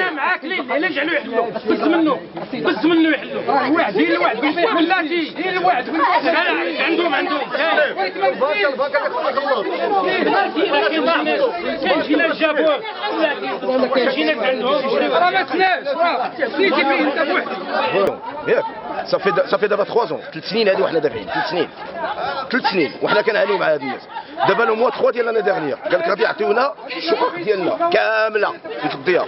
انا معاك الا نجعلو يحلوا بس منه يحلوا واحد هي الواحد بلاتي هي الواحد عندهم كان شي ناس جابوه كان شي ناس عندهم راه ما تناش سيدي فيه انت بوحدك ياك صافي دابا 3 ans 3 سنين هذه وحنا دافعين 3 سنين وحنا كنعانيو مع هاد الناس. دابا لو موا 3 ديال لاني ديرنيير قال لك غادي يعطيونا الشقق ديالنا كامله في الديار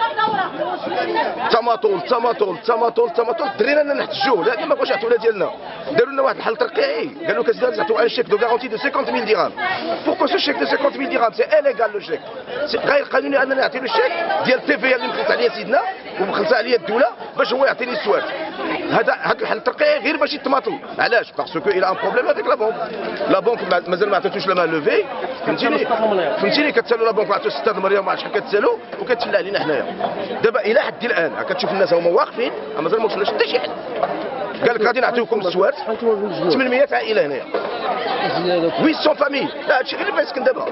تماطول درينا لنا نحتجوه لا ما بغاوش يعطيونا ديالنا. داروا لنا واحد الحل ترقيعي قالوا لك لازم نعطيو ان شيك دو غارونتي دو 50,000 درهم. بوركو سو شيك دو 50,000 درهم سي اليغال لو شيك غير قانوني اننا نعطيو الشيك ديال التي في اللي مخلص عليا سيدنا ومخلص عليا الدوله باش هو يعطيني السواد. هذا الحل الترقيعي غير باش يتماطل. علاش؟ باسكو الى ان بروبليم هذيك لا بونك مازال ما عطاتوش لا مان لوفي فهمتيني كتسالوا لا بونك عطاتو 6 المليون ما عرفتش شحال كتسالوا وكتشلى علينا حنايا. دابا الى حد الان كتشوف الناس هما واقفين مازال ما وصلناش حتى شي حل. قال لك غادي نعطيوكم السواد 800 عائله هنايا 800 فامي. لا هادشي غير اللي بغا يسكن دابا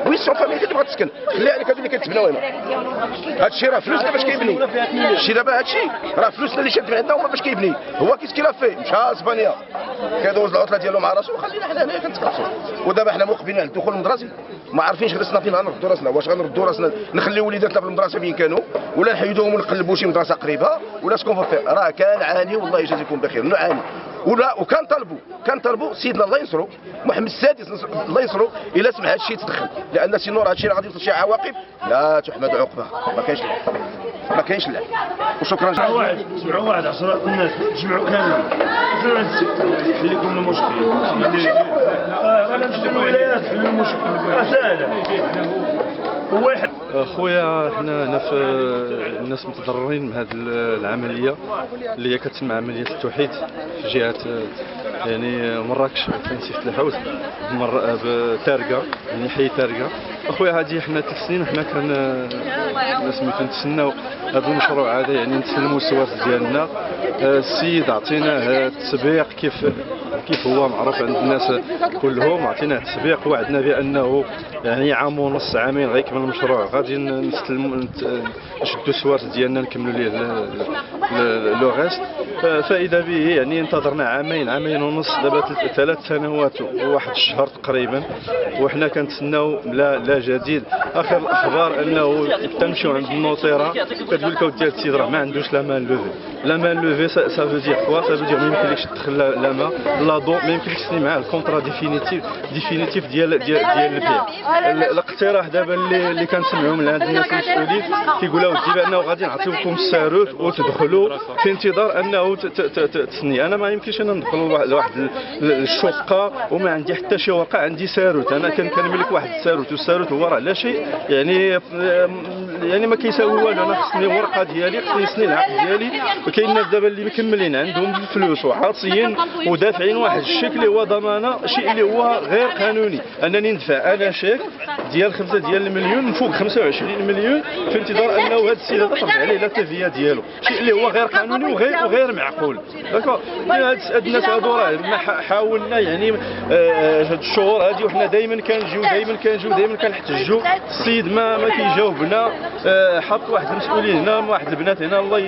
800 فامي اللي بغا تسكن خليها عليك هادو اللي كيتبناو هنا. هادشي راه فلوسنا باش كيبني شي دابا هادشي راه فلوسنا اللي شاد من عندنا هما باش كيبني. هو كيس كيلافي مشى اسبانيا كيدوز العطله ديالو مع راسو وخلينا حنا هنايا كنتقرصوا. ودابا حنا موقفين على الدخول المدرسي ما عارفينش راسنا فين غنردوا راسنا. واش غنردوا راسنا نخليو وليداتنا في المدرسه فين كانوا ولا نحيدوهم ونقلبوا شي مدرسه قريبه ولا سكون فير. راه كنعاني والله يجازيكم بخير نعاني وكنطلبوا سيدنا الله ينصرو محمد السادس الله ينصرو الا سمع هذا الشيء يتدخل لان سينو راه هادشي غادي يوصل شي عواقب لا تحمد عقبه. ما كاينش لا وشكرا. جمعوا واحد 10 الناس جمعوا كامل خلي لكم المشكل ولا نجمعوا ولايات حلوا المشكل سهله. واحد خويا حنا هنا في الناس متضررين من هذه العمليه اللي هي كتسمى عمليه التوحيد في جهه يعني مراكش في نسيف الحوت بتارقه يعني حي تارقه. اخويا هذه حنا 3 سنين وحنا سميتو نتسناو هذا المشروع هذا يعني نسلموا السواد ديالنا. السيد عطيناه التسبيق كيف هو معروف عند الناس كلهم عطيناه التسبيق وعدنا بانه يعني عام ونص عامين غيكمل المشروع غادي نستلموا نشدوا السوارت ديالنا نكملوا ليه لو غيست. فاذا به يعني انتظرنا عامين ونص دابا 3 سنوات وواحد الشهر تقريبا وحنا كنتسناو لا جديد. اخر الاخبار انه تمشيو عند النوطيره كتقول لك ديال السيد راه ما عندوش لا مان لوفي سا فو دير كوا سا فو دير ما يمكنلكش تدخل لا ما لا دو ما يمكنلكش تسني معاه الكونترا ديفينيتيف ديال البيع. الاقتراح دابا اللي كنسمعوا من عند الناس المسؤولين كيقولوا ودي بانه غادي نعطيوكم الساروت وتدخلوا في انتظار انه تسني. انا ما يمكنش انا ندخل لواحد الشقه وما عندي حتى شي ورقه عندي ساروت. انا كنملك واحد الساروت والساروت هو راه لا شيء يعني ما كيساوي والو. انا خصني ورقه ديالي خصني نسني العقد ديالي. وكاين الناس دابا اللي مكملين عندهم الفلوس وحاصيين ودافعين واحد الشيك اللي هو ضمانه شيء اللي هو غير قانوني. انني ندفع انا شيك ديال 5 ديال المليون من فوق 25 مليون في انتظار انه هذا السيد هذا طرح عليه لا تيفيا ديالو شيء اللي هو غير قانوني وغير معقول. داكور هاد الناس هادو راه حاولنا يعني هاد الشهور هادي وحنا دائما كنجيو كنحتجوا. السيد ما كيجاوبنا. حط واحد المسؤولين هنا واحد البنات هنا الله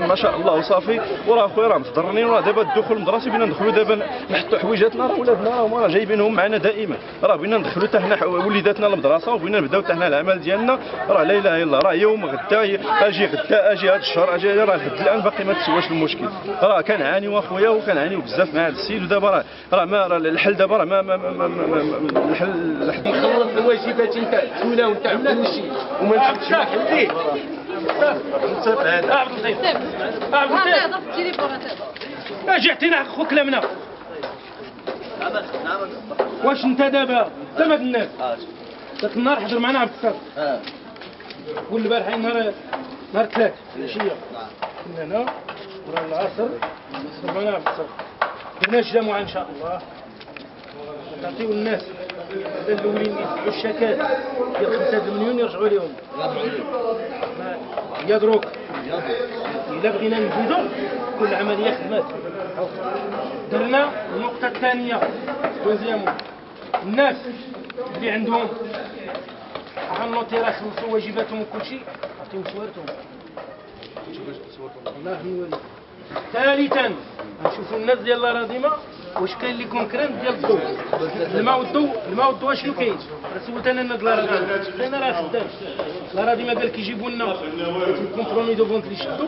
ما شاء الله وصافي. وراه خويا راه متضررين. وراه دابا الدخول المدرسي بينا ندخلوا دابا نحطوا حويجاتنا راه ولادنا راه جايبينهم معنا دائما. راه بغينا ندخلوا حتى حنا وليداتنا للمدرسه وبغينا نبداو حتى حنا العمل ديالنا. راه لا اله الا الله راه يوم غدا اجي هذا الشهر اجي راه لحد الان باقي ما تسواش المشكل. راه كنعانيو اخويا وكنعانيو بزاف مع هذا السيد. ودابا راه الحل دابا راه ما الحل خلص الواجبات نتاع الدوله ونتاع كل شيء وما نحبش ما حليه. اجي عطينا خو كلامنا. واش انت دابا ما الناس ذاك النهار حضر معنا عبد الصاد والبارحين نهار 3 العشيه كنا هنا ورا العصر حضر معنا عبد الصاد درنا جمعه ان شاء الله نعطيو الناس الاولين يدفعوا الشكات ديال 5 مليون يرجعوا لهم يا دروك الا بغينا نزيدو كل عمليه خدمات. درنا النقطه الثانيه دوزيامون الناس اللي عندهم على النوطيره خلصوا واجباتهم وكل شيء عطيهم سوارتهم الله نوريك. ثالثا نشوفوا الناس ديال الأراضيمة واش كاين اللي كونكرنت ديال الضوء. الماء والضوء شنو كاين؟ سولت انا الناس الأراضيمة انا راه خدام الأراضيمة قال كيجيبوا لنا الكومبرومي دو فونت اللي يشدوا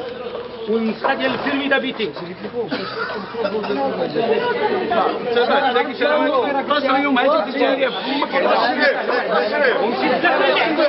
والنسخه ديال البيرمي دابيتي. يوم هاجي تشتري ومشيت اللي عنده